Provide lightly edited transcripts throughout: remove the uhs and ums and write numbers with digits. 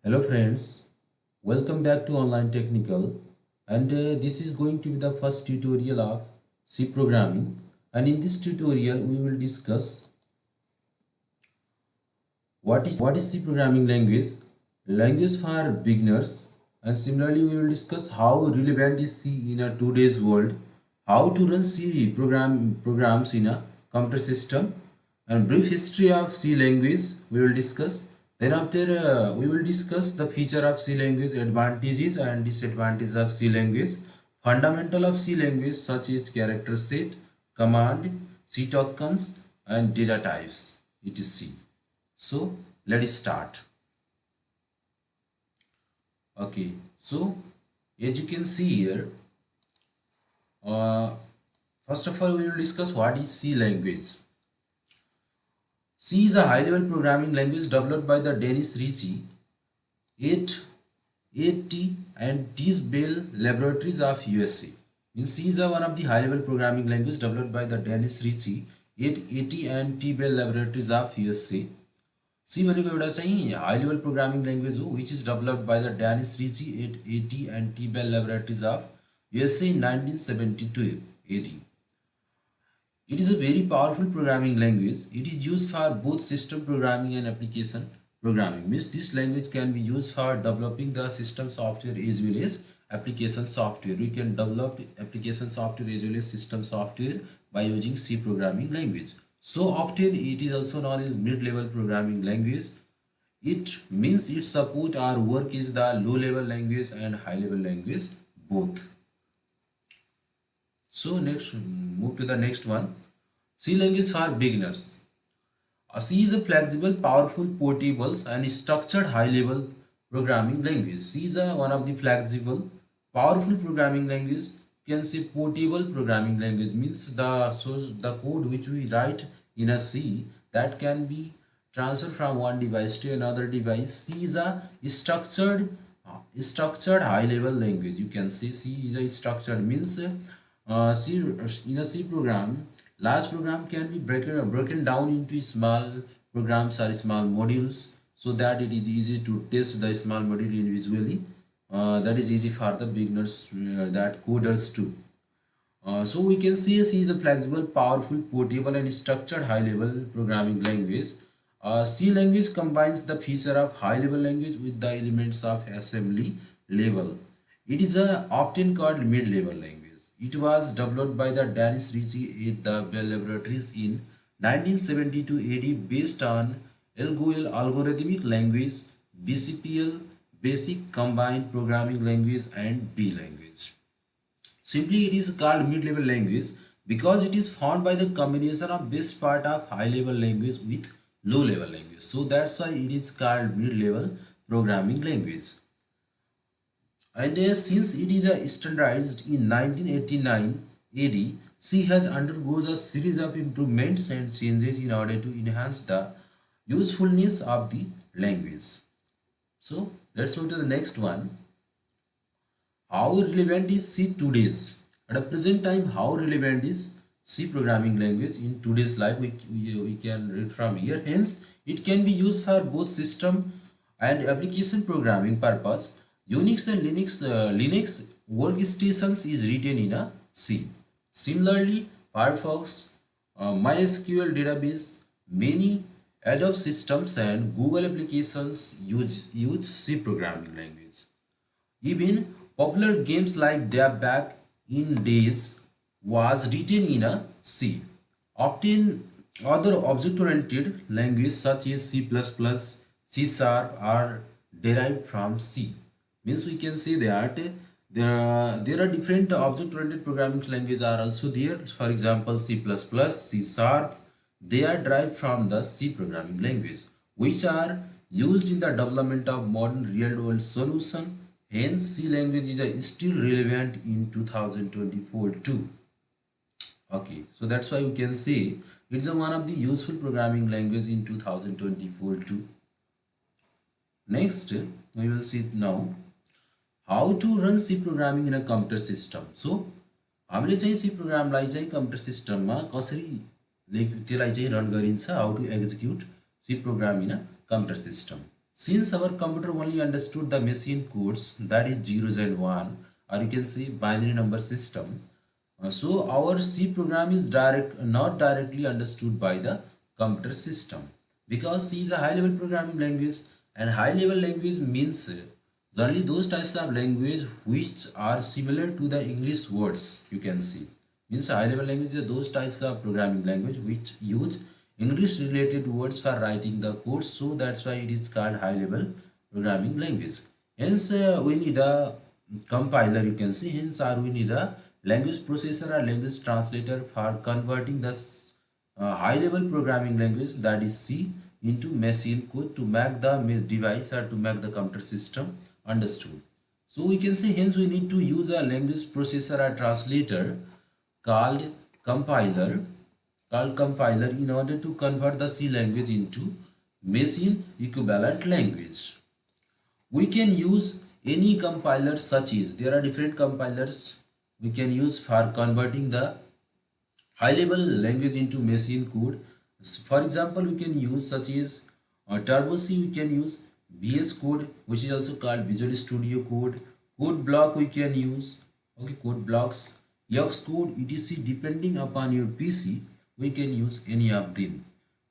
Hello friends, welcome back to Online Technical and this is going to be the first tutorial of C programming, and in this tutorial we will discuss what is C programming language for beginners, and similarly we will discuss how relevant is C in a today's world, how to run C programs in a computer system, and brief history of C language we will discuss. Then after we will discuss the feature of C language, advantages and disadvantages of C language, fundamental of C language such as character set, command, C tokens and data types, etc. So let's start. Okay, so as you can see here, uh, first of all we will discuss what is C language. C is a high-level programming language developed by the Dennis Ritchie, 8 AT and T Bell Laboratories of USA. Means C is one of the high-level programming language developed by the Dennis Ritchie, 8 AT and T Bell Laboratories of USA. सी भनेको एउटा चाहिँ high level programming language हो which is developed by the Dennis Ritchie at AT and T Bell laboratories of USA in 1972 AD. It is a very powerful programming language. It is used for both system programming and application programming. Means this language can be used for developing the system software as well as application software. We can develop application software as well as system software by using C programming language. So often it is also known as mid-level programming language. It means it support our work is the low-level language and high-level language both. So next, move to the next one. C language for beginners. C is a flexible, powerful, portable, and structured high-level programming language. C is one of the flexible, powerful programming language. You can say portable programming language means the code which we write in a C that can be transferred from one device to another device. C is a structured high-level language. You can say C is a structured means C in a C program. Large program can be broken down into small programs or small modules so that it is easy to test the small module individually. That is easy for the beginners, that coders too. So we can see C is a flexible, powerful, portable and structured high-level programming language. C language combines the feature of high-level language with the elements of assembly level. It is often called mid-level language. It was developed by the Danish Ritchie at the Bell Laboratories in 1972 AD based on LGOL algorithmic language, BCPL, basic combined programming language and B language. Simply it is called mid-level language because it is found by the combination of best part of high-level language with low-level language. So that's why it is called mid-level programming language. And since it is standardized in 1989 AD, C has undergoes a series of improvements and changes in order to enhance the usefulness of the language. So let's move to the next one. How relevant is C today's? At the present time, how relevant is C programming language in today's life? We can read from here. Hence, it can be used for both system and application programming purpose. Unix and Linux workstations is written in a C. Similarly, Firefox, MySQL database, many Adobe systems and Google applications use C programming language. Even popular games like Dab back in days was written in a C. Often other object-oriented languages such as C++, C Sharp are derived from C. Means we can say that there are different object-oriented programming languages are also there. For example, C++, C Sharp, they are derived from the C programming language, which are used in the development of modern real-world solution. Hence, C language is still relevant in 2024 too. Okay, so that's why we can say it's one of the useful programming language in 2024 too. Next, we will see now how to run C programming in a computer system. So, हामीले चाहिँ C प्रोग्रामलाई चाहिँ computer सिस्टममा कसरी त्यसलाई चाहिँ run गरिन्छ, how to execute C program in a computer system. Since our computer only understood the machine codes, that is zeros and one, or you can say binary number system, so our C program is not directly understood by the computer system, because C is a high level programming language, and high level language means only those types of language which are similar to the English words, you can see. Means high level language are those types of programming language which use English related words for writing the code, so that's why it is called high level programming language. Hence we need a compiler, you can see, hence or we need a language processor or language translator for converting the high level programming language, that is C, into machine code to make the device or to make the computer system understood. So we can say hence we need to use a language processor or translator called compiler in order to convert the C language into machine equivalent language. We can use any compiler, such as there are different compilers we can use for converting the high level language into machine code. For example, we can use such as Turbo C, we can use VS Code, which is also called Visual Studio Code. Code block we can use, okay, code blocks, Xcode, etc. Depending upon your PC, we can use any of them.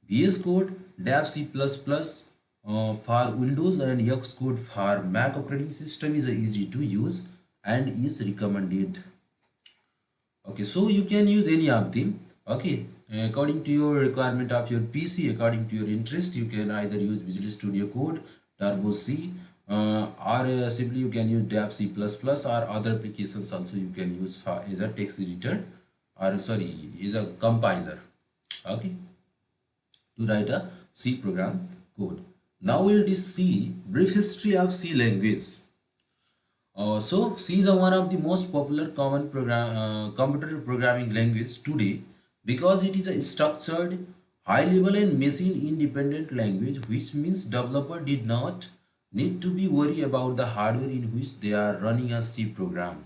VS Code, DAP C++ for Windows, and Xcode for Mac operating system is easy to use and is recommended. Okay, so you can use any of them. Okay, according to your requirement of your PC, according to your interest, you can either use Visual Studio Code, Turbo C, or simply you can use DAP C++ or other applications also you can use for as a text editor, or sorry, is a compiler. Okay, to write a C program code. Now we'll see brief history of C language. So C is one of the most popular common computer programming language today, because it is a structured, high-level and machine-independent language, which means developer did not need to be worried about the hardware in which they are running a C program.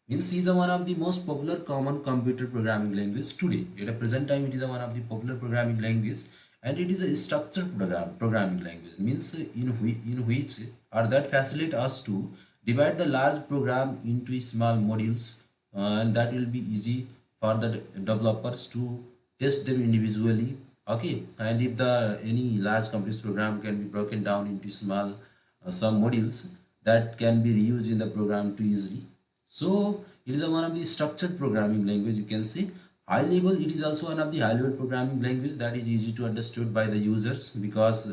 Means C is one of the most popular common computer programming language today. At the present time, it is one of the popular programming language, and it is a structured programming language. Means in which or that facilitate us to divide the large program into small modules, and that will be easy for the developers to test them individually. Okay, and if the any large complex program can be broken down into small some modules, that can be reused in the program too easily. So it is one of the structured programming language, you can say. High level, it is also one of the high level programming language that is easy to understood by the users, because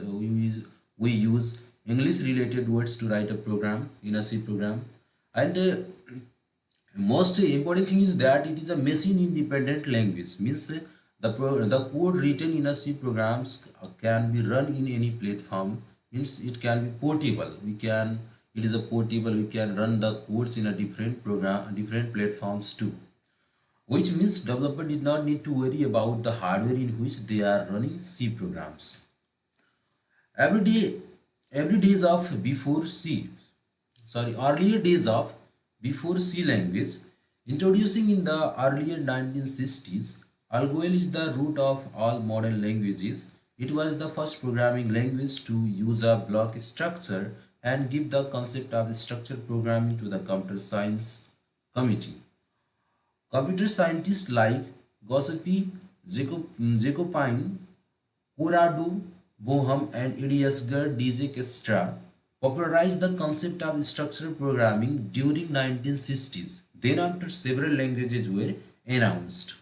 we use English related words to write a program in a C program. And most important thing is that it is a machine independent language. Means the code written in a C programs can be run in any platform. Means it can be portable. It is a portable, we can run the codes in a different platforms too, which means developer did not need to worry about the hardware in which they are running C programs. Every day, every days of before C, sorry, earlier days of before C language, introducing in the earlier 1960s, Algoil is the root of all modern languages. It was the first programming language to use a block structure and give the concept of structured programming to the computer science community. Computer scientists like Giuseppe Jacopine, Corrado Boham, and Edgar Dijkstra popularized the concept of structured programming during 1960s. Then after several languages were announced.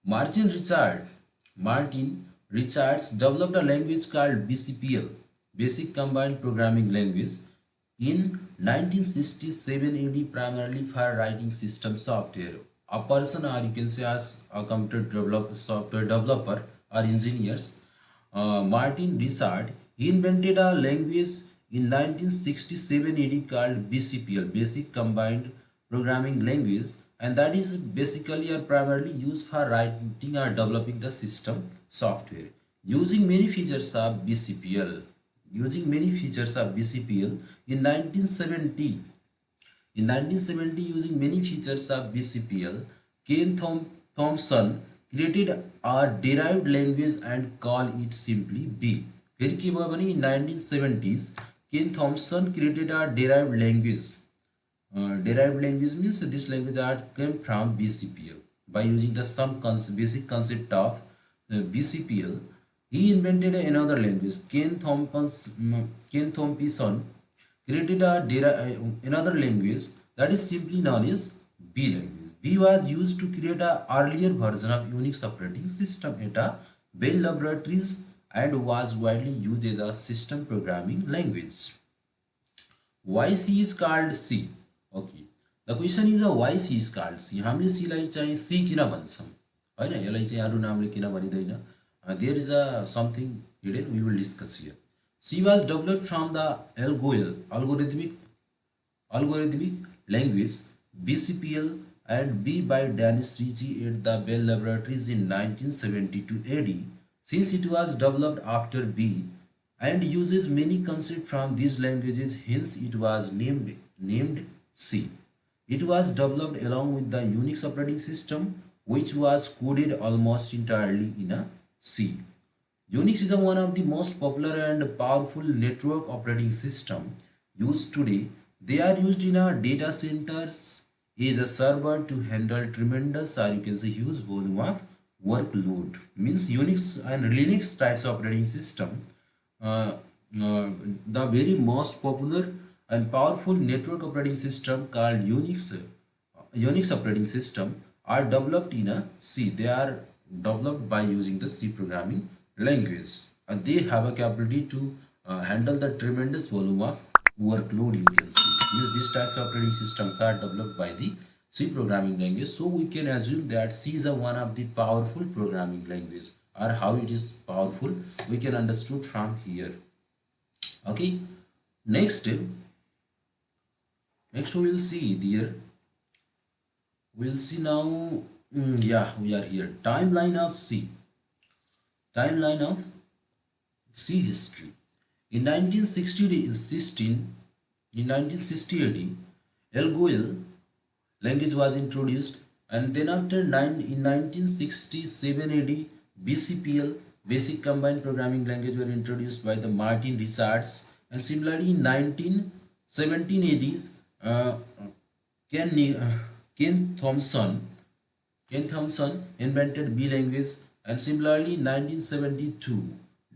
Martin Richard Martin Richards developed a language called BCPL, Basic Combined Programming Language, in 1967 AD, primarily for writing system software. A person, or you can say as a software developer or engineers, Martin Richard, he invented a language in 1967 AD called BCPL, Basic Combined Programming Language, and that is basically or primarily used for writing or developing the system software using many features of BCPL. In 1970, using many features of BCPL, Ken Thompson created a derived language and called it simply B. फेरि के भयो भने in 1970s Ken Thompson created a derived language. Derived language means this language art came from BCPL. By using the basic concept of BCPL, he invented another language. Ken Thompson created another language that is simply known as B language. B was used to create a earlier version of Unix operating system at a Bell Laboratories and was widely used as a system programming language. Why C is called C? Okay. The question is why C is called C. हामीले C लाई चाहिँ C किन भन्छौँ हैन, यसलाई चाहिँ अरु नामले किन भनिदैन? There is a something hidden we will discuss here. C was developed from the algorithmic language BCPL and B by Dennis Ritchie at the Bell Laboratories in 1972 AD. Since it was developed after B and uses many concepts from these languages, hence it was named C. It was developed along with the Unix operating system, which was coded almost entirely in a C. Unix is one of the most popular and powerful network operating system used today. They are used in our data centers as a server to handle tremendous or you can say huge volume of workload. Means Unix and Linux types of operating system, uh, the very most popular and powerful network operating system called Unix operating system are developed in a C. They are developed by using the C programming language. They have a capability to handle the tremendous volume of workload you can see. Means these types of operating systems are developed by the C programming language. So we can assume that C is one of the powerful programming language, or how it is powerful we can understood from here. Okay. Next, next we will see there. We'll see now. Yeah, we are here. Timeline of C. Timeline of C history. In 1960 AD, Elgoil language was introduced, and then after in 1967 AD, BCPL basic combined programming language were introduced by the Martin Richards, and similarly in 1917 AD, Ken, Ken Thompson Ken Thompson invented B language, and similarly in 1972,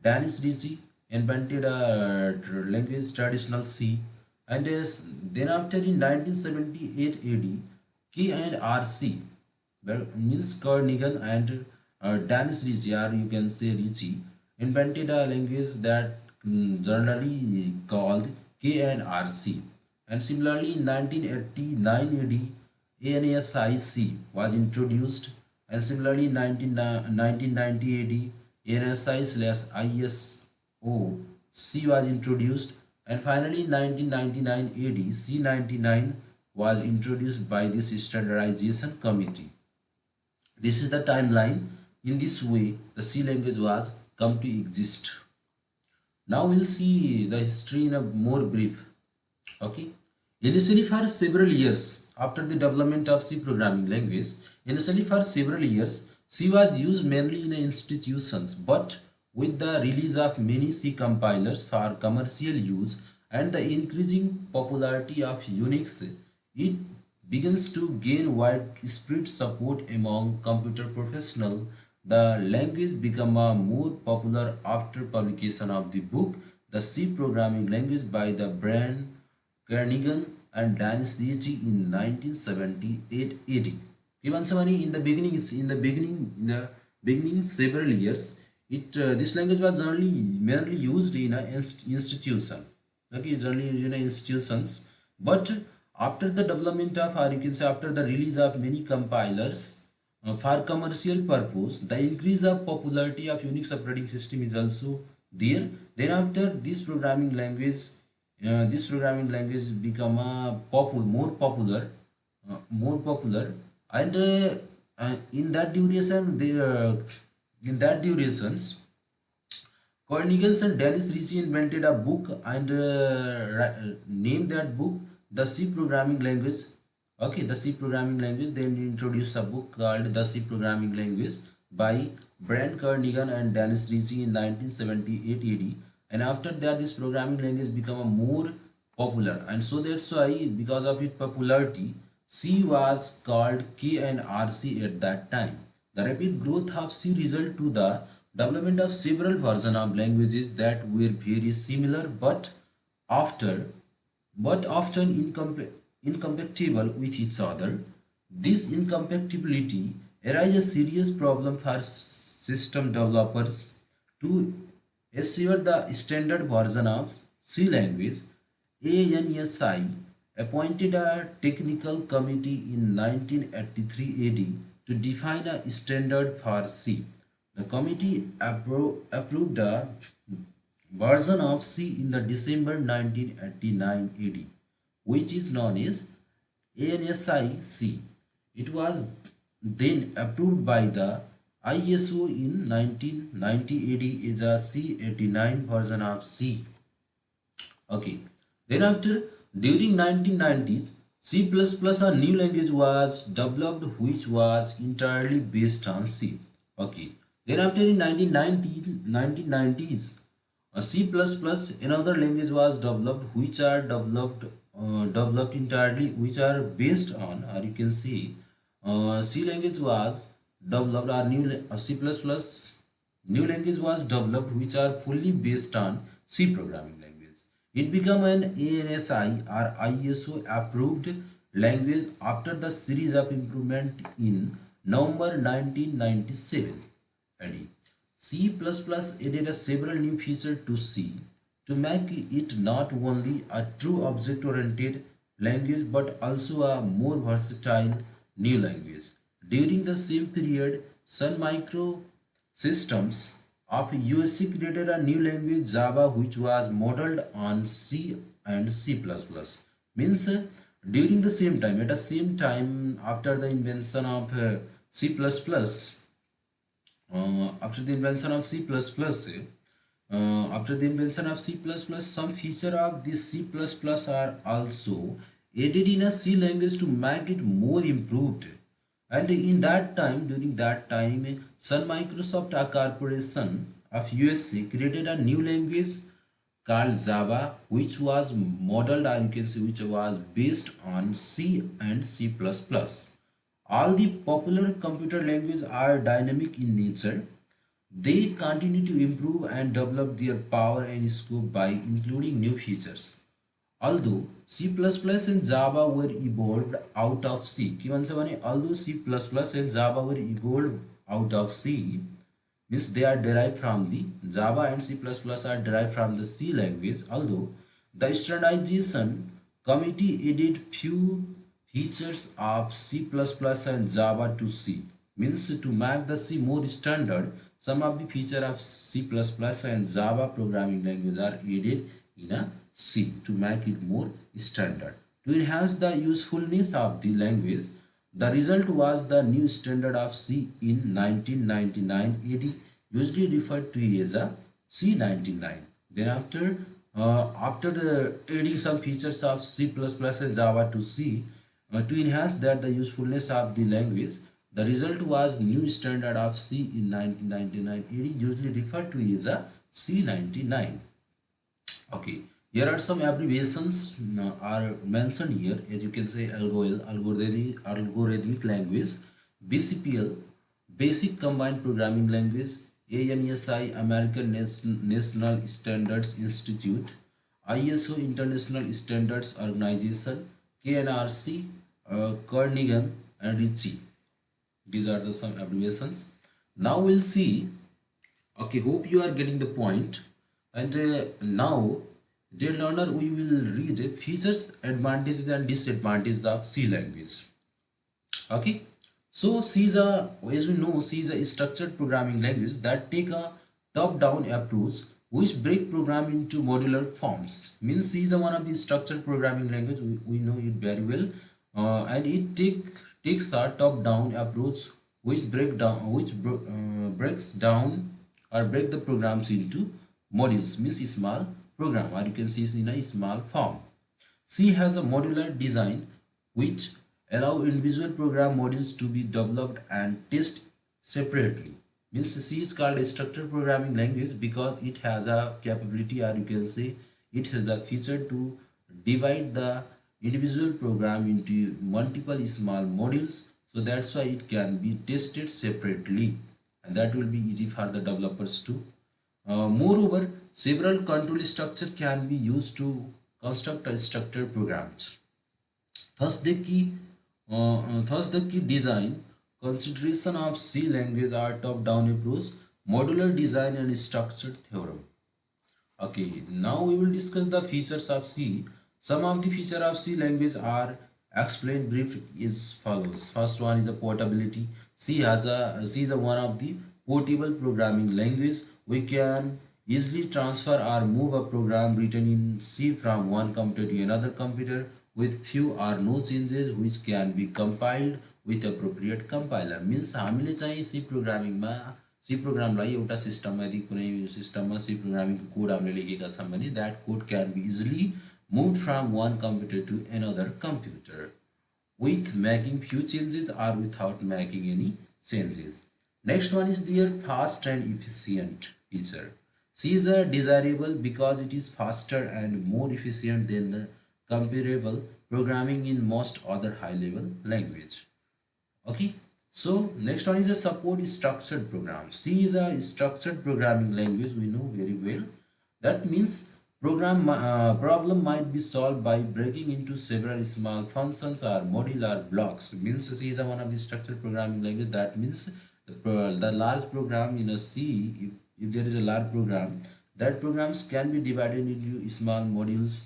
Dennis Ritchie invented a language traditional C, and then after in 1978 AD, K and RC, means Kernighan and Dennis Ritchie, or you can say Ritchie, invented a language that generally called KNRC. And similarly, in 1989 AD, ANSIC was introduced, and similarly in 1990 AD, ANSI/ISO C was introduced, and finally in 1999 AD, C99 was introduced by this standardization committee. This is the timeline. In this way, the C language was come to exist. Now we'll see the history in a more brief. Okay. Initially for several years after the development of C programming language, initially for several years, C was used mainly in institutions, but with the release of many C compilers for commercial use and the increasing popularity of Unix, it begins to gain widespread support among computer professionals. The language became more popular after publication of the book The C Programming Language by the Brian Kernighan and Dennis Ritchie in 1978 AD. Even in the beginning, several years, this language was only mainly used in an institution. Okay, generally used in institutions, but after the development of, or you can say after the release of many compilers for commercial purpose, the increase of popularity of Unix operating system is also there. Then after this programming language become more popular, and in that duration, in that durations, Cornelius and Dennis Ritchie invented a book and named that book the C programming language. Okay, the C programming language. Then introduced a book called The C Programming Language by Brent Kernighan and Dennis Ritchie in 1978 AD. and after that this programming language become a more popular, and so that's why because of its popularity C was called KNRC at that time. The rapid growth of C result to the development of several versions of languages that were very similar after but often incompatible with each other. This incompatibility arises a serious problem for system developers to assure the standard version of C language. ANSI appointed a technical committee in 1983 AD to define a standard for C. The committee approved a version of C in the December 1989 AD, which is known as ANSI-C. It was then approved by the ISO in 1990 AD as a C89 version of C. Okay. Then after, during 1990s, C++ a new language was developed which was entirely based on C. Okay. Then after in 1990s, C++ another language was developed which are developed entirely which are based on, or you can see C language was developed, or C++ new language was developed which are fully based on C programming language. It became an ANSI or ISO approved language after the series of improvement in November 1997 AD. C++ added several new features to C to make it not only a true object-oriented language but also a more versatile new language. During the same period, Sun Microsystems of USA created a new language Java which was modeled on C and C++. Means during the same time, at the same time after the invention of C++, after the invention of C++, some feature of this C++ are also added in a C language to make it more improved. And in that time, during that time, Sun Microsoft, a corporation of USA, created a new language called Java, which was modeled, or you can say, which was based on C and C++. All the popular computer languages are dynamic in nature. They continue to improve and develop their power and scope by including new features. Although C++ and Java were evolved out of C, किमान से माने although C++ and Java were evolved out of C, means they are derived from the Java, and C++ are derived from the C language. Although the standardization committee added few features of C++ and Java to C, means to make the C more standard, some of the features of C++ and Java programming language are added in a C to make it more standard. To enhance the usefulness of the language, the result was the new standard of C in 1999 AD, usually referred to as a C99. Then after adding some features of C++ and Java to C, to enhance that the usefulness of the language, the result was new standard of C in 1999 AD, usually referred to as a C99. Okay, here are some abbreviations are mentioned here. As you can say, algorithmic language, BCPL, Basic Combined Programming Language, ANSI, American National Standards Institute, ISO, International Standards Organization, KNRC, Kernighan, and Ritchie. These are the some abbreviations. Now we'll see. Okay, hope you are getting the point. And now, dear learner, we will read features, advantages, and disadvantages of C language. Okay, so C is a, as you know, C is a structured programming language that take a top-down approach which break program into modular forms. Means C is a one of the structured programming language. We know it very well, and it takes a top-down approach which breaks down or break the programs into modules, means small program, or you can see it in a small form. C has a modular design which allow individual program modules to be developed and tested separately. Means C is called a structured programming language because it has a capability, or you can say it has a feature to divide the individual program into multiple small modules. So that's why it can be tested separately, and that will be easy for the developers too. Moreover, several control structure can be used to construct a structured programs. Thus, the key design consideration of C language are top-down approach, modular design, and structured theorem. Okay, now we will discuss the features of C. Some of the features of C language are explained brief is follows. First one is a portability. C is a one of the portable programming language. We can easily transfer or move a program written in C from one computer to another computer with few or no changes, which can be compiled with appropriate compiler. Means हामीले चाहिँ C programming मा सी प्रोग्रामलाई एउटा सिस्टममा यदि कुनै सिस्टममा सी प्रोग्रामिङको code हामीले लेखेका छौँ भने that code can be easily moved from one computer to another computer with making few changes or without making any changes. Next one is their fast and efficient feature. C is a desirable because it is faster and more efficient than the comparable programming in most other high-level language. Okay, so next one is a support structured program. C is a structured programming language, we know very well. That means problem might be solved by breaking into several small functions or modular blocks. Means C is a one of the structured programming language. That means the large program in a C, if there is a large program, that programs can be divided into small modules.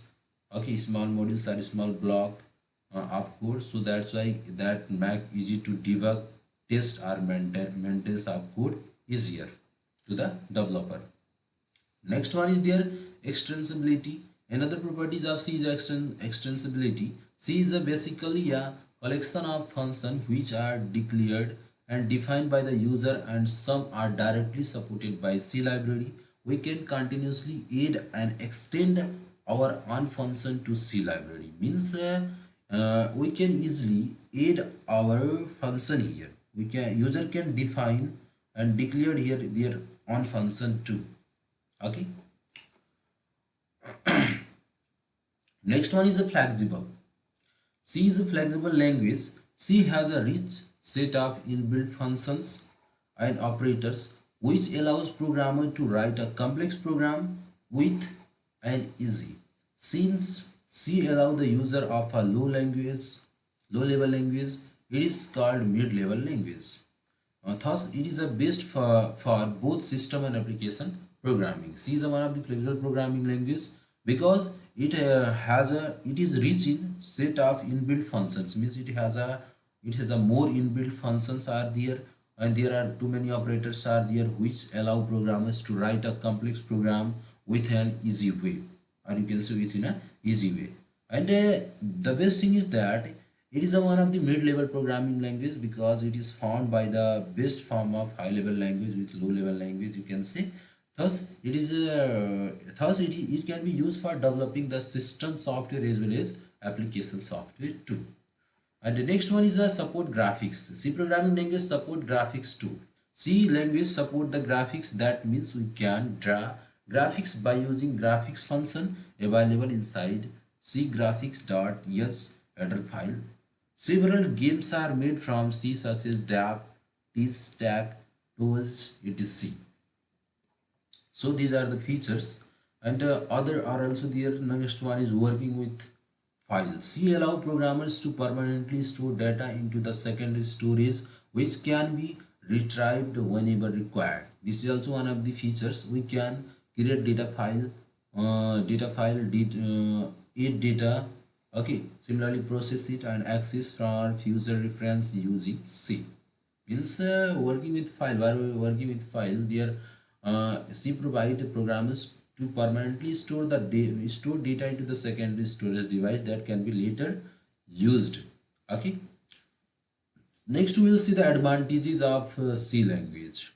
Okay, small modules are small block of code. So that's why that make easy to debug, test, or maintenance of code easier to the developer. Next one is their extensibility. Another properties of C is extensibility. C is basically a collection of functions which are declared and defined by the user, and some are directly supported by C library. We can continuously add and extend our own function to C library. Means we can easily add our function here. We can user can define and declare here their own function too. Okay, next one is a flexible. C is a flexible language. C has a rich set of inbuilt functions and operators which allows programmer to write a complex program with an easy. Since C allow the user of a low level language, it is called mid level language. Thus, it is a best for both system and application programming. C is one of the flexible programming language because it is rich in set of inbuilt functions. Means it has a more inbuilt functions are there, and there are too many operators are there which allow programmers to write a complex program with an easy way, or you can say within a easy way. And the best thing is that it is a one of the mid-level programming language because it is found by the best form of high-level language with low-level language, you can say. Thus, it can be used for developing the system software as well as application software too. And the next one is a support graphics. C programming language support graphics too. C language support the graphics. That means we can draw graphics by using graphics function available inside C graphics.h header file. Several games are made from C such as DAP, T-Stack, Tools, etc. So these are the features, and other are also there. Next one is working with files. C allow programmers to permanently store data into the secondary storage which can be retrieved whenever required. This is also one of the features. We can create add data. Okay, similarly process it and access from future reference using C. Means working with file. While working with file, there C provide programmers to permanently store store data into the secondary storage device that can be later used. Okay. Next, we will see the advantages of C language.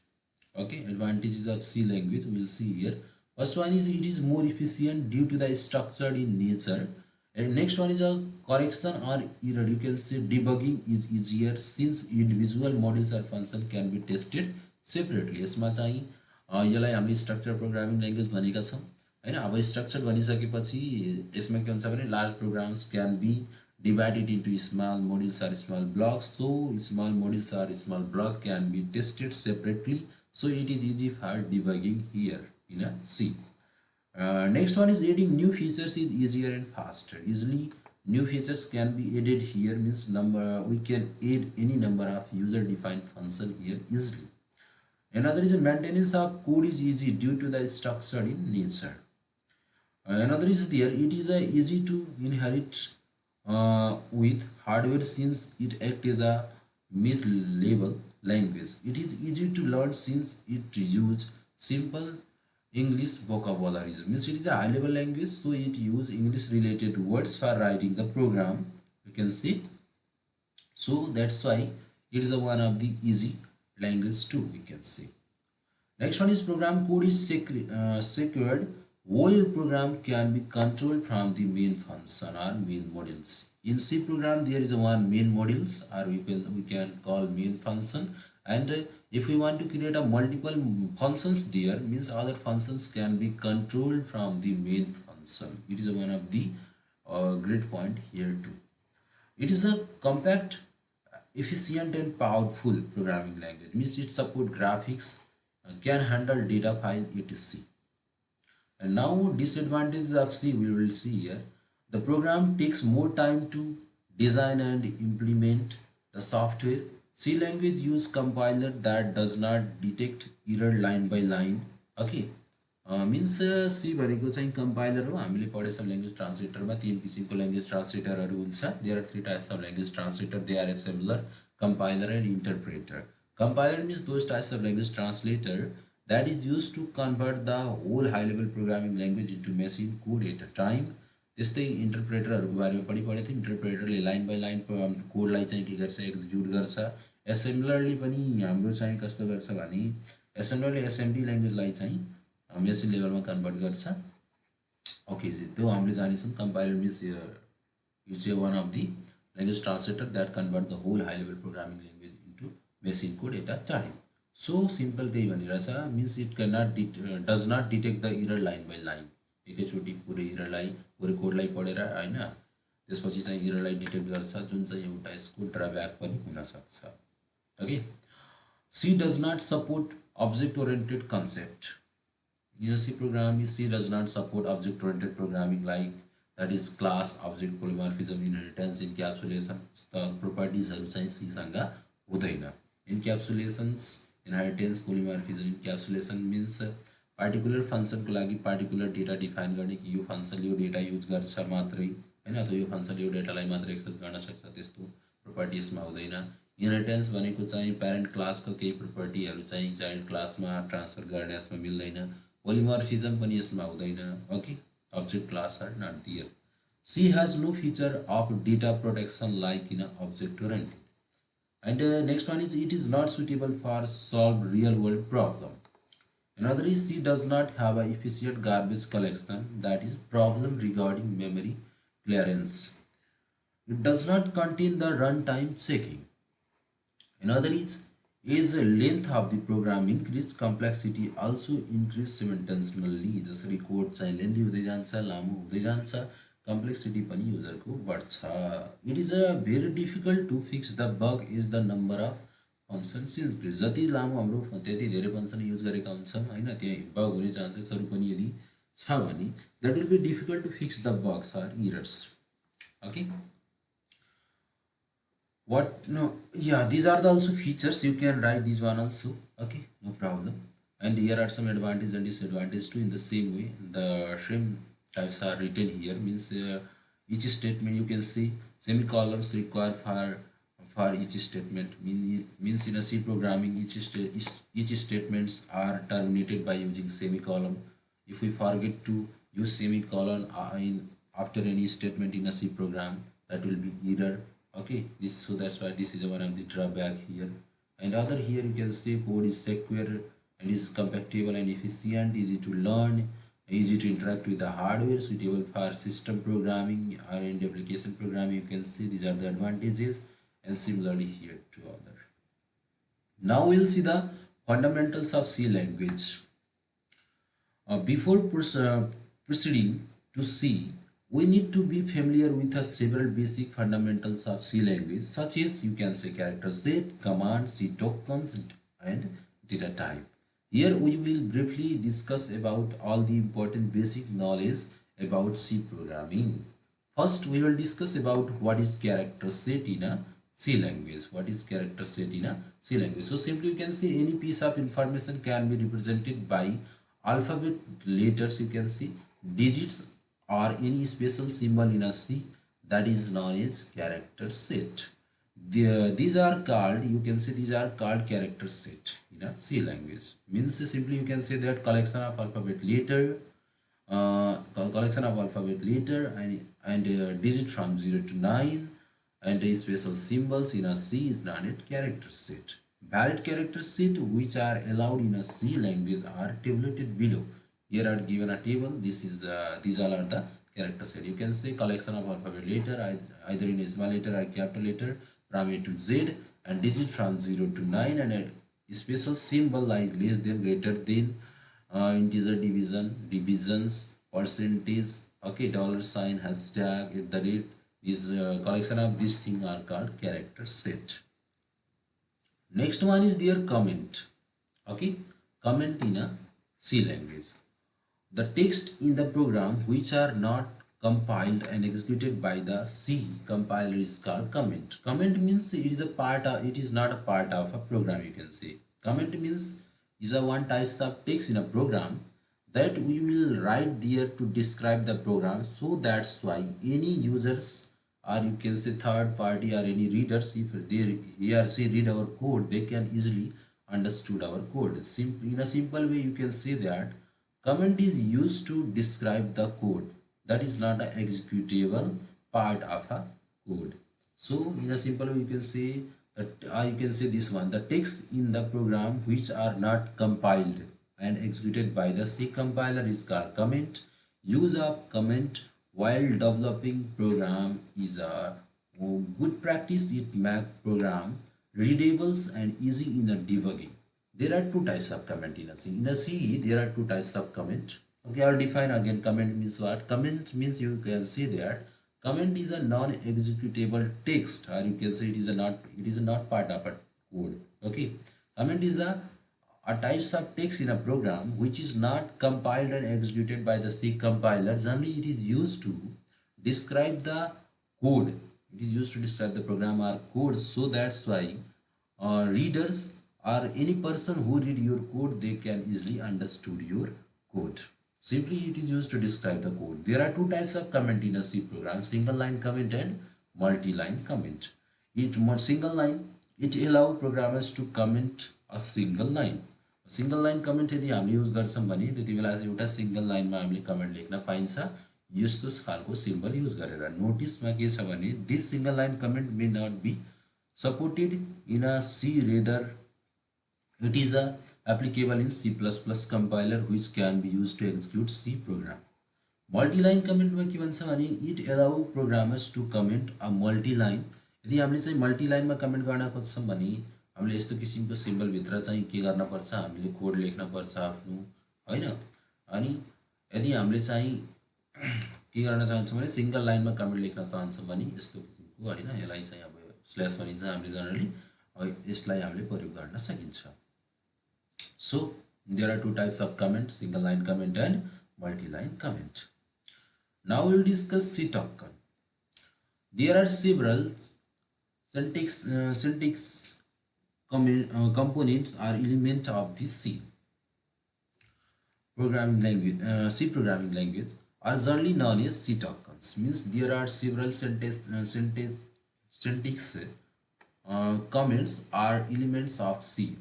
Okay, advantages of C language we will see here. First one is it is more efficient due to the structured in nature. And next one is a correction or error. You can say debugging is easier since individual modules or function can be tested separately. यसमा चाहिँ यसलाई हामीले structure programming language भनेका छौँ हैन। अब structure भनिसकेपछि यसमा के हुन्छ भने large programs can be divided into small modules or small blocks, so small modules or small block can be tested separately, so it is easy for debugging here in a C. Next one is adding new features is easier and faster. Easily new features can be added here, means number we can add any number of user defined function here easily. Another is maintenance of code is easy due to the structure in nature. Another is there, it is easy to inherit with hardware since it acts as a mid-level language. It is easy to learn since it uses simple English vocabularies. Means it is a high-level language, so it uses English-related words for writing the program. You can see. So that's why it is a one of the easy language too. We can say. Next one is program code is secured. Whole program can be controlled from the main function or main modules. In C program there is a one main modules, or we can call main function, and if we want to create a multiple functions there, means other functions can be controlled from the main function. It is one of the great point here too. It is a compact, efficient and powerful programming language, means it support graphics, can handle data file etc. And now disadvantages of C we will see here. The program takes more time to design and implement the software. C language use compiler that does not detect error line by line. Okay. Means C भनेको चाहिँ compiler हो. हामीले पढेछौँ language translator मा तीन किसिमको language translator हरू हुन्छ. There are three types of language translator. They are assembler, compiler and interpreter. Compiler means those types of language translator that is used to convert the whole high level programming language into machine code at a time. त्यस्तै इन्टरप्रेटरहरूको बारेमा पढेको थियौँ। इन्टरप्रेटरले line by line कोडलाई चाहिँ के गर्छ, execute गर्छ। एसेम्बलरले पनि हाम्रो चाहिँ कस्तो गर्छ भने एसेम्बलरले एसएमडी ल्याङ्ग्वेजलाई चाहिँ मेसिन लेभलमा कन्भर्ट गर्छ। ओके, त्यो हामीले जानेछौँ। Compiler means it's a one of the language translator that convert the whole high level programming language into machine code at a time. So simple त्यही भनिरहेछ, means it can not does not detect the error line by line. एकैचोटि पुरै इररलाई पुरै कोडलाई पढेर होइन त्यसपछि चाहिँ इररलाई detect गर्छ, जुन चाहिँ एउटा यसको ड्रब्याक पनि हुनसक्छ। Okay, C does not support object-oriented concept. In a C program, C does not support object-oriented programming like that is class, object, polymorphism, inheritance, encapsulation. The properties are C सँग हुँदैन। Encapsulations, inheritance, polymorphism, encapsulation means particular function को लागि particular data define गर्ने कि यो function यो data use गर्छ मात्रै हैन, अथवा यो function यो data लाई मात्र एक्सेस गर्न सक्छ, त्यस्तो property यसमा हुँदैन। इनहेरिटेन्स भनेको चाहिँ प्यारेन्ट क्लासको केही प्रोपर्टीहरू चाहिँ चाइल्ड क्लासमा ट्रान्सफर गर्ने यसमा मिल्दैन। पोलिमर्फिजम पनि यसमा हुँदैन। Okay, object class are not there. C has no feature of data protection like in object oriented. And next one is it is not suitable for solve real world problem. Another is C does not have an efficient garbage collection, that is problem regarding memory clearance. It does not contain the runtime checking. Another is the length of the program increase, complexity also increase simultaneously. जसरी code चाहिँ लेन्थी हुँदै जान्छ, लामो हुँदै जान्छ, complexity पनि युजरको बढ्छ। It is a very difficult to fix the bug is the number of functions increase. जति लामो हाम्रो त्यति धेरै फंक्सन युज गरेका हुन्छौँ हैन, त्यही बग हुने चान्सेसहरु पनि यदि छ भने that will be difficult to fix the bugs or errors. Okay, what no, yeah, these are the also features, you can write these one also. Okay, no problem. And here are some advantages and disadvantages too. In the same way, the same types are written here, means each statement you can see semicolons required for each statement. Means in a C programming each statements are terminated by using semicolon. If we forget to use semicolon in after any statement in a C program, that will be error. Okay, this, so that's why this is one of the drawback here. And other here you can see code is secure and is compatible and efficient, easy to learn, easy to interact with the hardware, suitable for system programming or in application programming. You can see these are the advantages, and similarly here to other. Now we'll see the Fundamentals of C language. Before proceeding to C, we need to be familiar with the several basic fundamentals of C language, such as you can say character set, command, C tokens, and data type. Here we will briefly discuss about all the important basic knowledge about C programming. First, we will discuss about what is character set in a C language. What is character set in a C language? So simply you can say any piece of information can be represented by alphabet letters, you can see digits or any special symbol in a C, that is known as character set. These are called, you can say these are called character set in a C language. Means simply you can say that collection of alphabet letter, and digit from 0 to 9 and a special symbols in a C is known as character set. Valid character set which are allowed in a C language are tabulated below. Here are given a table. This is these all are the character set. You can say collection of alphabet letter either in a small letter or capital letter from A to Z, and digit from 0 to 9, and a special symbol like less than, greater than, integer division, divisions, percentage, okay, dollar sign, hashtag, at the rate. Is collection of these things are called character set. Next one is their comment. Okay, comment in a C language. The text in the program which are not compiled and executed by the C compiler is called comment. Comment means it is a part of, it is not a part of a program, you can say. Comment means is a one type of text in a program that we will write there to describe the program. So that's why any users, or you can say third party or any readers, if they he or she read our code, they can easily understood our code. In a simple way you can say that comment is used to describe the code, that is not an executable part of a code. So in a simple way you can say that, you can say this one, the text in the program which are not compiled and executed by the C compiler is called comment. Use of comment while developing program is a good practice. It make program readables and easy in the debugging. There are two types of comment in a C. In a C, there are two types of comment. Okay, I'll define again. Comment means what? Comment means you can see that comment is a non-executable text, or you can say it is a not part of a code. Okay, comment is a types of text in a program which is not compiled and executed by the C compiler. Generally, it is used to describe the code. It is used to describe the program or code. So that's why readers or any person who read your code, they can easily understood your code. Simply it is used to describe the code. There are two types of comment in a C program: single line comment and multi-line comment. Single line, it allow programmers to comment a single line. Single line comment यदि हामीले use गर्छौँ भने त्यति बेला चाहिँ एउटा single लाइनमा हामीले comment लेख्न पाइन्छ यस्तो खालको सिम्बल युज गरेर। नोटिसमा के छ भने this single line comment may not be supported in a C, rather it is applicable in C++ compiler which can be used to execute C program. Multi-line comment में के भन्छ भने it allow programmers to comment a multi-line. यदि हामीले चाहिँ multi-line मा comment गर्न खोज्छौँ भने हामीले यस्तो किसिमको सिम्बल भित्र चाहिँ के गर्न पर्छ, हामीले कोड लेख्न पर्छ आफ्नो, हैन। अनि यदि हामीले चाहिँ के गर्न चाहन्छौँ भने सिंगल लाइनमा कमेन्ट लेख्न चाहन्छौँ भने यस्तो किसिमको, हैन, यसलाई चाहिँ अब स्ल्याश भनिन्छ हामीले जनरली, यसलाई हामीले प्रयोग गर्न सकिन्छ। So there are two types of comment: single line comment and multi-line comment. Now we will discuss C token. There are several syntax components or elements of this C programming language. C programming language are generally known as C tokens. Means there are several syntax comments or elements of C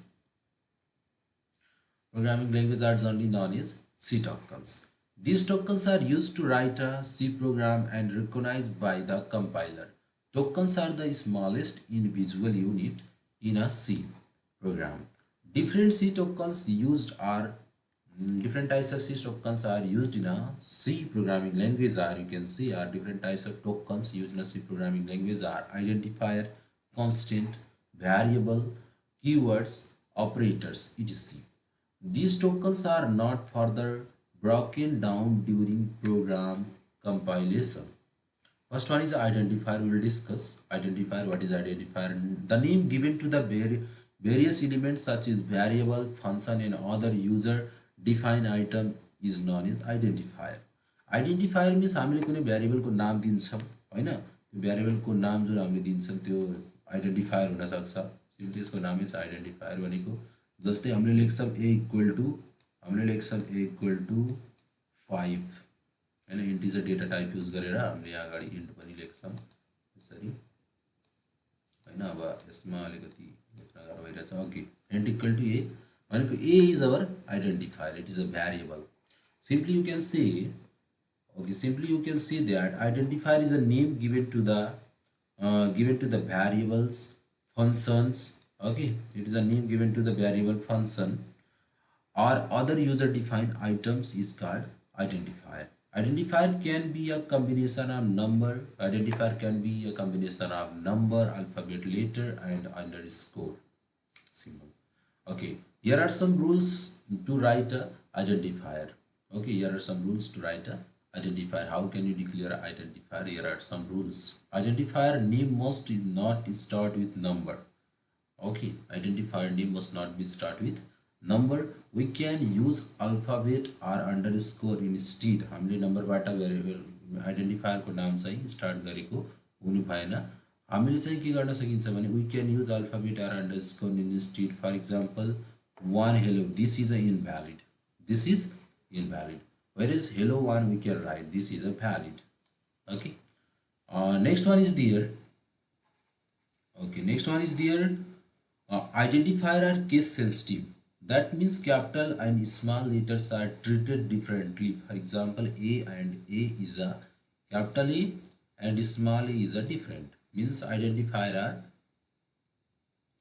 programming language are generally known as C tokens. These tokens are used to write a C program and recognized by the compiler. Tokens are the smallest individual unit in a C program. Different C tokens used are different types of C tokens are used in a C programming language, or you can see are different types of tokens used in a C programming language are identifier, constant, variable, keywords, operators, etc. These tokens are not further broken down during program compilation. First one is identifier. We will discuss identifier. What is identifier? The name given to the various elements such as variable, function, and other user defined item is known as identifier. Identifier means हामीले कुनै variable को नाम दिन्छौँ हैन, त्यो variable को नाम जुन हामीले दिन्छौँ त्यो identifier हुन सक्छ। सिम्पली यसको नामै छ identifier भनेको। जस्तै हामीले लेख्छौँ a equal to 5 हैन, इन्टिजर डेटा टाइप युज गरेर हामीले यहाँ अगाडि इन्ट पनि लेख्छौँ यसरी हैन। अब यसमा अलिकति लेख्न गाह्रो भइरहेछ। Okay, int equal to a भनेको a is our identifier, it is a variable. Simply you can say simply you can see that identifier is a name given to the variables, functions. Okay, it is a name given to the variable, function, or other user defined items is called identifier. Identifier can be a combination of number. Identifier can be a combination of number, alphabet, letter, and underscore symbol. Okay, here are some rules to write a identifier. Okay, here are some rules to write a identifier. How can you declare an identifier? Here are some rules. Identifier name must not start with number. Okay, identifier name must not be start with number. We can use alphabet or underscore instead. हामीले नम्बरबाट variable identifier को नाम चाहिँ start गरेको हुनु भएन। हामीले चाहिँ के गर्न सकिन्छ भने we can use alphabet or underscore instead. For example, one hello, this is a invalid. This is invalid. Whereas hello one we can write this is a valid. Okay. Next one is there. Okay, next one is there. Identifier are case sensitive. That means capital and small letters are treated differently. For example, A and A is a capital A and small a is a different. Means identifier are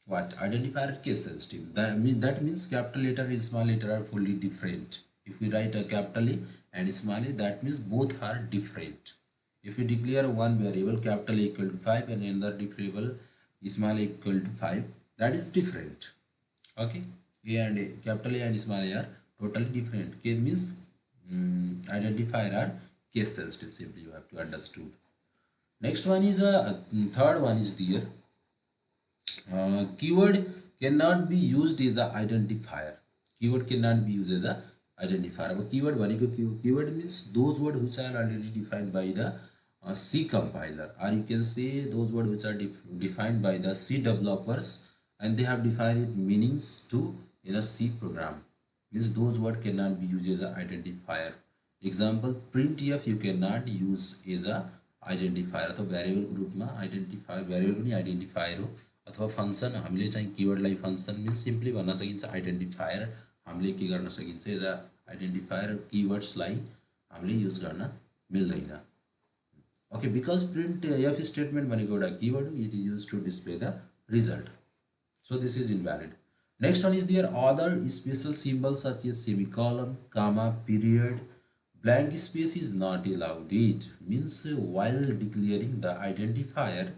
what? Identifier are case sensitive. That means capital letter and small letter are fully different. If we write a capital A and small a, that means both are different. If we declare one variable capital A equal to 5 and another variable small a equal to 5, that is different. Okay, A and A, capital A and small a are totally different. Case means identifier are case sensitive. Simply you have to understood. Next one is third one is there. Keyword cannot be used as a identifier. Keyword cannot be used as a identifier. अब keyword भनेको के हो? Keyword means those words which are already defined by the C compiler, or you can say those words which are defined by the C developers, and they have defined it meanings to in a C program. Means those words cannot be used as an identifier. Example, printf you cannot use as a identifier. अथवा variable को रूपमा identifier, variable पनि identifier हो। अथवा function हामीले चाहिँ keyword लाई function means simply भन्न सकिन्छ identifier हामीले के गर्न सकिन्छ एज अ identifier keywords लाई हामीले use गर्न मिल्दैन। Okay, because printf statement भनेको एउटा keyword हो, it is used to display the result. So this is invalid. Next one is there other special symbols such as semicolon, comma, period, blank space is not allowed. It means while declaring the identifier,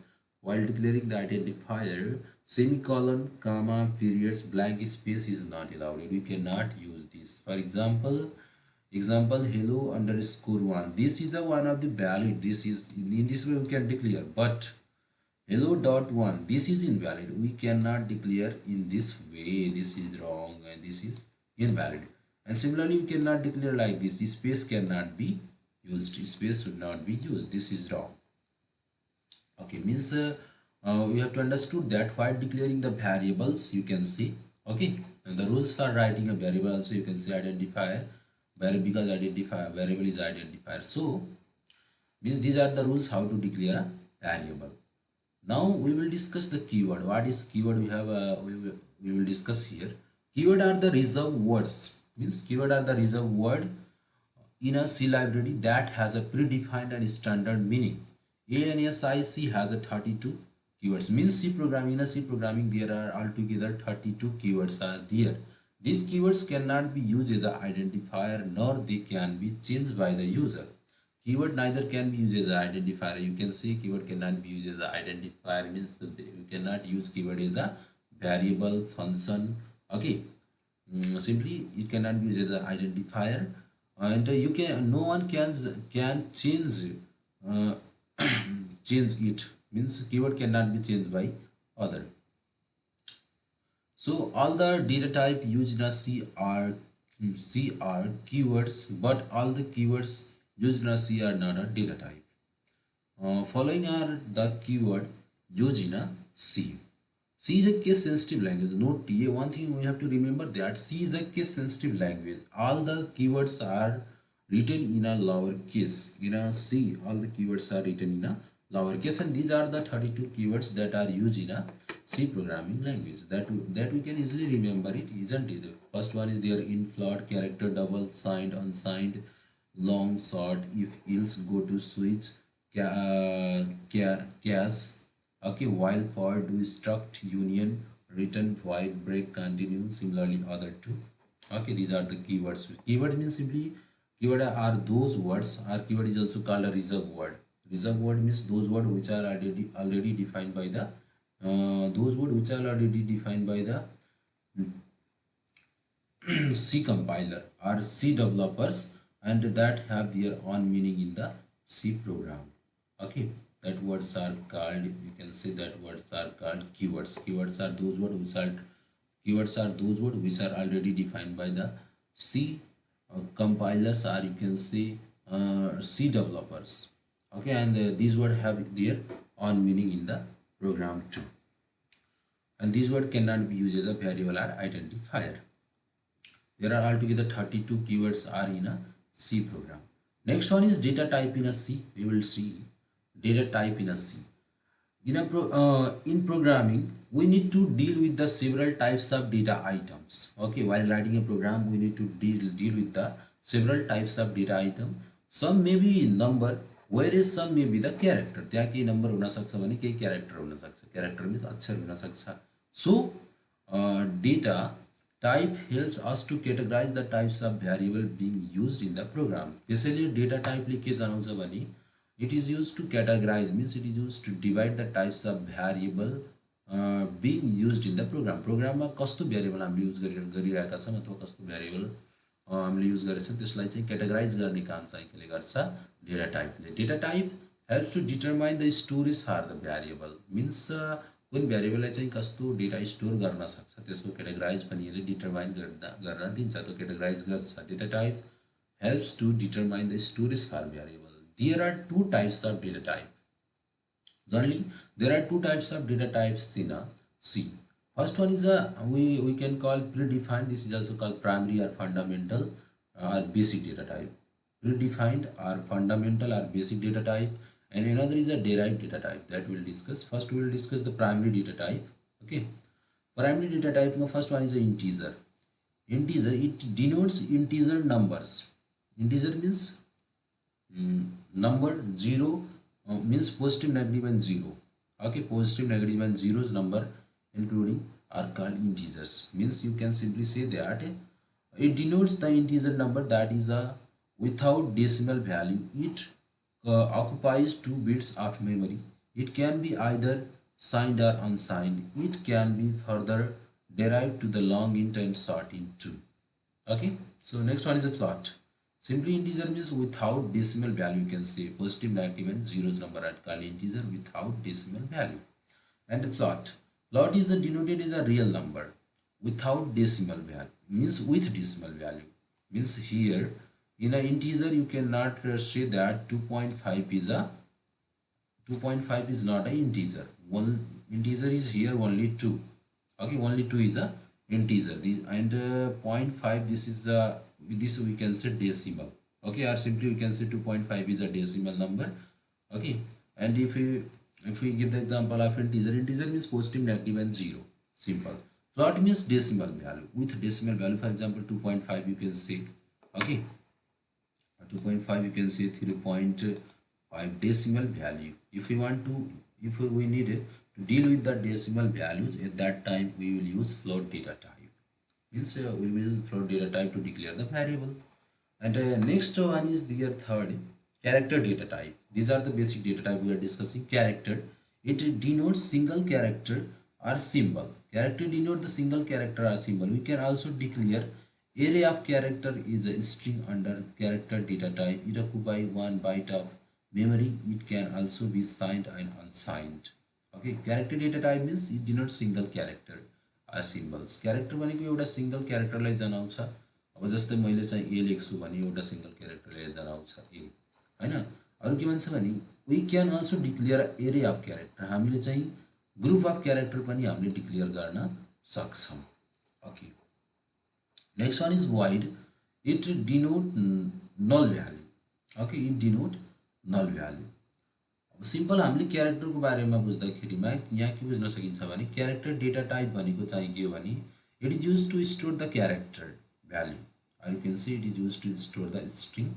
semicolon, comma, periods, blank space is not allowed. We cannot use this. For example, hello underscore one. This is the one of the valid. This is in this way we can declare, but hello dot one, this is invalid. We cannot declare in this way. This is wrong and this is invalid. And similarly, we cannot declare like this. Space cannot be used. Space should not be used. This is wrong. Okay, means we have to understood that while declaring the variables, you can see. Okay, and the rules for writing a variable also you can say identifier. Because variable is identifier. So means these are the rules how to declare a variable. Now we will discuss the keyword. What is keyword? We have we will discuss here. Keyword are the reserved words. Means keyword are the reserved word in a C library that has a predefined and standard meaning. ANSIC has a 32 keywords. Means C programming, in a C programming there are altogether 32 keywords are there. These keywords cannot be used as an identifier nor they can be changed by the user. Keyword neither can be used as an identifier. You can see keyword cannot be used as an identifier, means that you cannot use keyword as a variable, function, Okay. Simply it cannot be used as an identifier, and you can no one can change uh, change it, means keyword cannot be changed by other. So all the data type used in a C are keywords, but all the keywords used in a C are not a data type. Following are the keyword used in a C. C is a case sensitive language. Note here one thing we have to remember, that C is a case sensitive language. All the keywords are written in a lower case. In a C, all the keywords are written in a lower case, and these are the 32 keywords that are used in a C programming language. That we can easily remember it, isn't it? First one is there: in, float, character, double, signed, unsigned, long, short, if, else, go to, switch, cache. Okay, while, for, do, struct, union, return, void, break, continue. Similarly other two. Okay, these are the keywords. Keyword means simply, keyword are those words, or keyword is also called a reserve word. Reserve word means those words which are already defined by the C compiler or C developers, and that have their own meaning in the C program. Okay, that words are called, you can say that words are called keywords. Keywords are those words which are already defined by the C compilers, or you can say C developers. Okay, and these words have their own meaning in the program too. And this word cannot be used as a variable or identifier. There are altogether 32 keywords are in a C program. Next one is data type in a C. We will see data type in a C. In programming, we need to deal with the several types of data items. Okay, while writing a program, we need to deal with the several types of data item. Some may be number, whereas some may be the character. त्यहाँ केही number हुन सक्छ भने केही character हुन सक्छ. Character means अक्षर हुन सक्छ. So, data type helps us to categorize the types of variable being used in the program. त्यसैले data type ले के जनाउँछ भने, it is used to categorize, means it is used to divide the types of variable being used in the program. Program मा कस्तो variable हामीले use गरिरहेका छौं अथवा कस्तो variable हामीले युज गरेछौं त्यसलाई चाहिँ categorize गर्ने काम चाहिँ केले गर्छ, data type ले. Data type helps to determine the storage for the variable, means कुन variable लाई चाहिँ कस्तो data store गर्न सक्छ त्यसको categorize पनि यसले determine गर्न दिन्छ, त्यो categorize गर्छ. Data type helps to determine the storage for variable. There are two types of data type. Generally, there are two types of data types in a C. First one is a we can call predefined. This is also called primary or fundamental or basic data type. Predefined or fundamental or basic data type, and another is a derived data type that we'll discuss. First, we will discuss the primary data type. Okay, primary data type. No, first one is a integer. Integer, it denotes integer numbers. Integer means number. Zero means positive, negative and zero. Okay, positive, negative and zeros number including are called integers. Means you can simply say that it denotes the integer number that is a without decimal value. It occupies 2 bits of memory. It can be either signed or unsigned. It can be further derived to the long int and short int too. Okay, so next one is a float. Simply integer means without decimal value. You can say positive, negative and zeros number are called integer without decimal value. And the float. Float is denoted as a real number without decimal value, means with decimal value. Means here in an integer you cannot say that 2.5 is a 2.5 is not an integer. One integer is here only 2. Okay, only 2 is a integer. This and 0.5, this is a, this we can say decimal. Okay, or simply we can say 2.5 is a decimal number. Okay, and if we give the example of integer, integer means positive, negative and zero. Simple. Float means decimal value. With decimal value, for example 2.5 you can say, okay, 2.5 you can say 3.5 decimal value. If we want to, if we need to deal with the decimal values, at that time we will use float data type. Means we will float data type to declare the variable. And next one is the third, character data type. These are the basic data type we are discussing. Character, it denotes single character or symbol. Character denote the single character or symbol. We can also declare array of character is a string under character data type. It occupy 1 byte of memory. It can also be signed and unsigned. Okay, character data type means it denotes single character or symbols. Character भनेको एउटा single क्यारेक्टरलाई जनाउँछ. अब जस्तै मैले चाहिँ a लेख्छु भने एउटा सिंगल क्यारेक्टरलाई जनाउँछ a हैन. अरु के भन्छ भने we can also declare array of character. हामीले चाहिँ ग्रुप अफ क्यारेक्टर पनि हामीले डिक्लेयर गर्न सक्छौं. Okay, next one is void. It denote null value. Okay, it denote null value. अब सिम्पल हामीले क्यारेक्टरको बारेमा बुझ्दाखेरिमा यहाँ के बुझ्न सकिन्छ भने क्यारेक्टर डेटा टाइप भनेको चाहिँ के हो भने it is used to store the character value. You can see it is used to store the string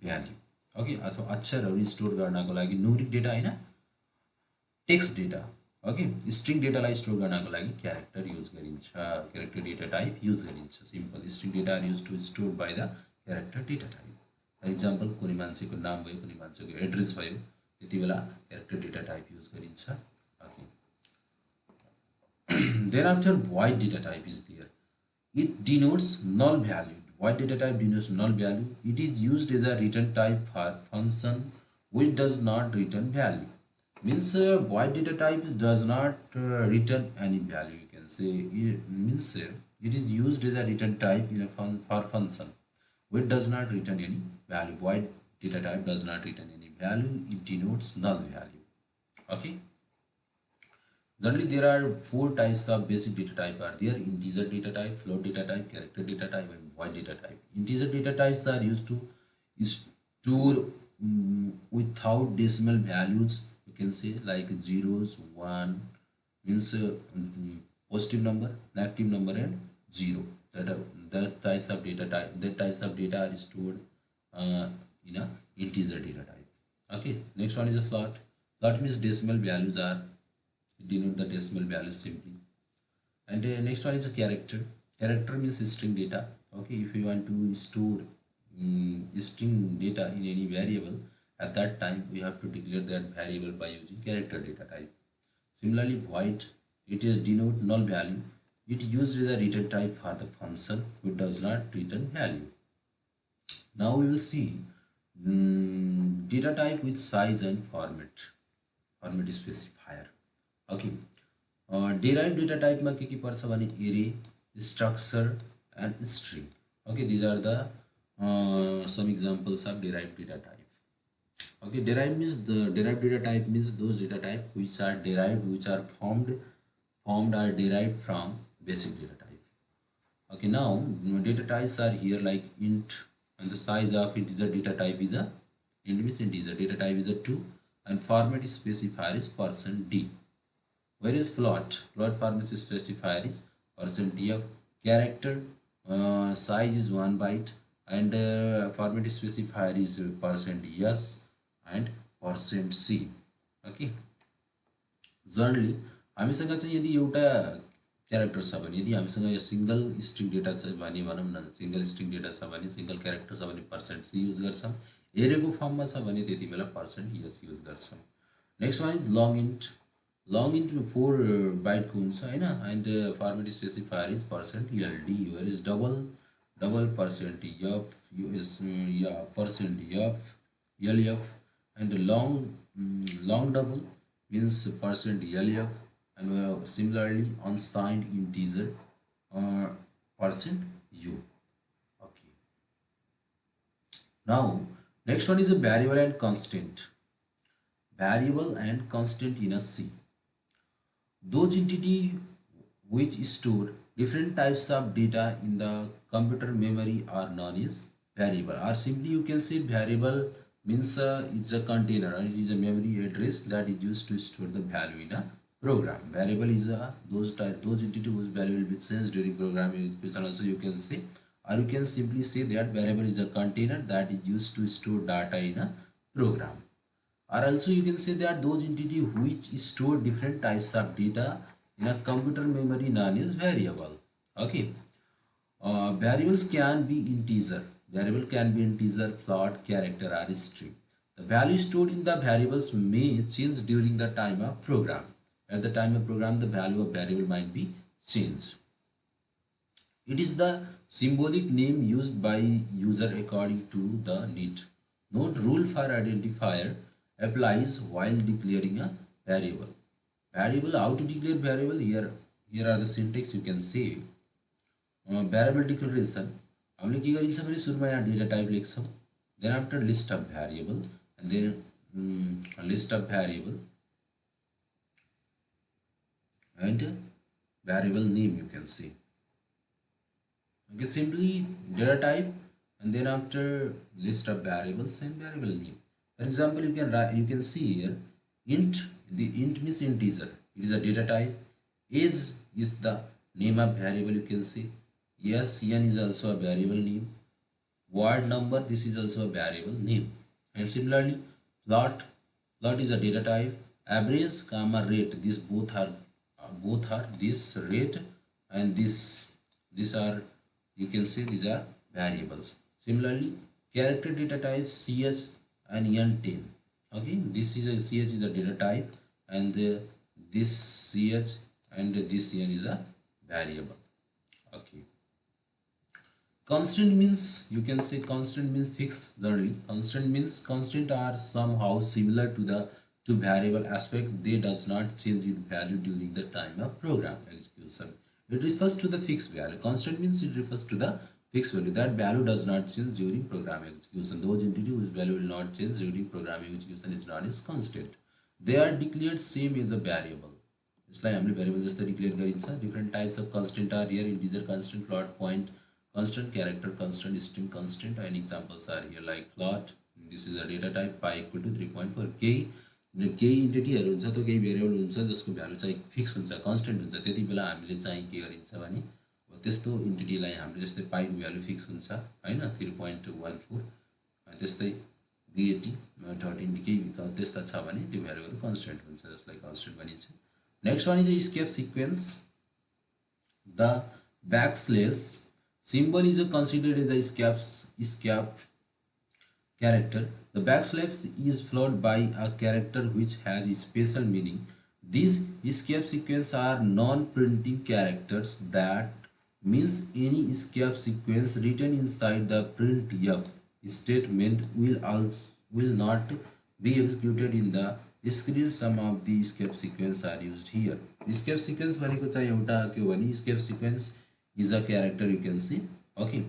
value. Okay, अथवा अक्षरहरू स्टोर गर्नको लागि न्यूमेरिक डेटा हैन, टेक्स्ट डेटा. ओके, स्ट्रिङ डेटालाई स्टोर गर्नको लागि क्यारेक्टर युज गरिन्छ, क्यारेक्टर डेटा टाइप युज गरिन्छ. Simple string data are use to store by the character data type. For example कुनै मान्छेको नाम भयो, कुनै मान्छेको एड्रेस भयो, त्यति बेला क्यारेक्टर डेटा टाइप युज गरिन्छ. Okay, then after void data type is there. It denotes null value. Void data type denotes null value. It is used as a return type for function which does not return value. Means void data type does not return any value. You can say it means it is used as a return type in a for function which does not return any value. Void data type does not return any value. It denotes null value. Okay. Generally, there are 4 types of basic data type are there: integer data type, float data type, character data type, and void data type. Integer data types are used to store without decimal values. You can say like zeros, 1 means positive number, negative number, and 0. That types of data type, that types of data are stored in a integer data type. Okay, next one is a float. Float means decimal values are denote the decimal values simply. And next one is a character. Character means string data. Okay, if you want to store string data in any variable, at that time we have to declare that variable by using character data type. Similarly, void, it is denote null value. It used as a return type for the function which does not return value. Now we will see data type with size and format specifier. Okay, derived data type ma ke parcha bhane array, structure, and string. Okay, these are the some examples of derived data type. Okay, derived data type means those data type which are derived, which are formed or derived from basic data type. Okay, now data types are here like int, and the size of integer data type is a int means integer data type is a 2, and format specifier is %d. Where is float? Float format specifier is %d of character, size is 1 byte, and format specifier is %s and %c. Okay, generally हामीसँग चाहिँ यदि एउटा character छ भने, यदि हामीसँग यो single string data छ भने भनौं न, सिंगल स्ट्रिङ डेटा छ भने, सिंगल क्यारेक्टर छ भने %c युज गर्छौं, एरेको फर्ममा छ भने त्यति बेला %s युज गर्छौं. Next one is long int. Long int 4 byte को हुन्छ हैन, and format specifier is %ld. Where is double %f %lf, and long double means %lf, and similarly unsigned integer %u. Okay, now next one is a variable and constant. Variable and constant in a C. Those entities which store different types of data in the computer memory are known as variable, or simply you can say variable means it's a container, or it is a memory address that is used to store the value in a program. Variable is those entities whose value will be changed during programming execution. Also you can say, or you can simply say that variable is a container that is used to store data in a program. Or also you can say that those entities which store different types of data in a computer memory known as variable. Okay, variables can be integer. Variable can be integer, float, character, or string. The value stored in the variables may change during the time of program. At the time of program, the value of variable might be changed. It is the symbolic name used by user according to the need. Note rule for identifier applies while declaring a variable. Variable, how to declare variable? Here are the syntax you can see. Variable declaration. हमले के गरिन्छ भने सुरुमा यहाँ data type लेख्छौं. Then after list of variable and then list of variable and variable name you can see. Okay, simply data type and then after list of variables and variable name. For example, you can write, you can see here int. The int means integer. It is a data type. Age is the name of variable. You can see SN is also a variable name. Word number, this is also a variable name. And similarly, float is a data type. Average comma rate, these both are this rate and these are, you can see these are variables. Similarly, character data type ch and n10. Okay, this is a ch is a data type and this ch and this n is a variable. Okay. Constant means, you can say constant means fixed generally. Constant means constant are somehow similar to the variable aspect. They does not change in value during the time of program execution. It refers to the fixed value. Constant means it refers to the fixed value. That value does not change during program execution. Those entity whose value will not change during program execution is known as constant. They are declared same as a variable. यसलाई हामीले variable जस्तै declare गरिन्छ. Different types of constant are here: integer constant, float point constant, character constant, string constant, and examples are here like float. This is a data type pi equal to 3.4. केही इन्टिटीहरु हुन्छ त केही variable हुन्छ जसको value चाहिँ fix हुन्छ, constant हुन्छ. त्यति बेला हामीले चाहिँ के गरिन्छ भने त्यस्तो इन्टिटीलाई हामीले जस्तै पाइ को भ्यालु फिक्स हुन्छ हैन 3.14, त्यस्तै VAT 13 केही त्यस्ता छ भने त्यो भ्यालुहरु कन्स्टेन्ट हुन्छ जसलाई कन्स्टेन्ट भनिन्छ. Next one is escape sequence. The backslash symbol is considered as a escape character. The backslash is followed by a character which has a special meaning. These escape sequences are non-printing characters. That means any escape sequence written inside the printf statement will not be executed in the screen. Some of the escape sequences are used here. Escape sequence भनेको चाहिँ एउटा के हो भने escape sequence is a character, you can see. Okay.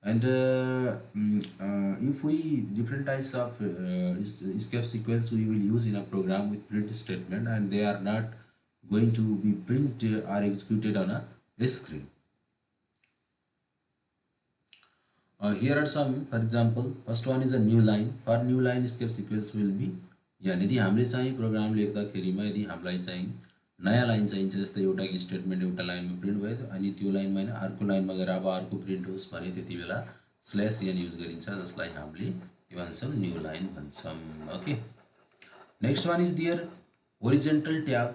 And if we different types of escape sequence we will use in a program with print statement, and they are not going to be printed or executed on a screen. Here are some, for example, first one is a new line. For new line escape sequence will be यदि हामीले चाहिँ programme लेख्दाखेरिमा यदि हामीलाई चाहिँ नयाँ line चाहिन्छ, जस्तै एउटा स्टेटमेन्ट एउटा लाइनमा प्रिन्ट भयो अनि त्यो लाइनमा हैन अर्को लाइनमा गएर अब अर्को प्रिन्ट होस् भने त्यति बेला /n युज गरिन्छ, जसलाई हामीले के भन्छौं न्यू लाइन भन्छौं. Okay. Next one is there horizontal tab.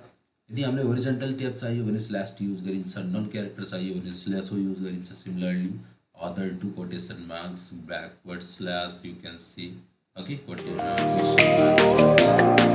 यदि हामीले होरिजोन्टल ट्याब चाहियो भने /t युज गरिन्छ. नन क्यारेक्टर चाहियो भने /o युज गरिन्छ. Similarly other to quotation marks, backward slash, you can see. Okay, quotation mark.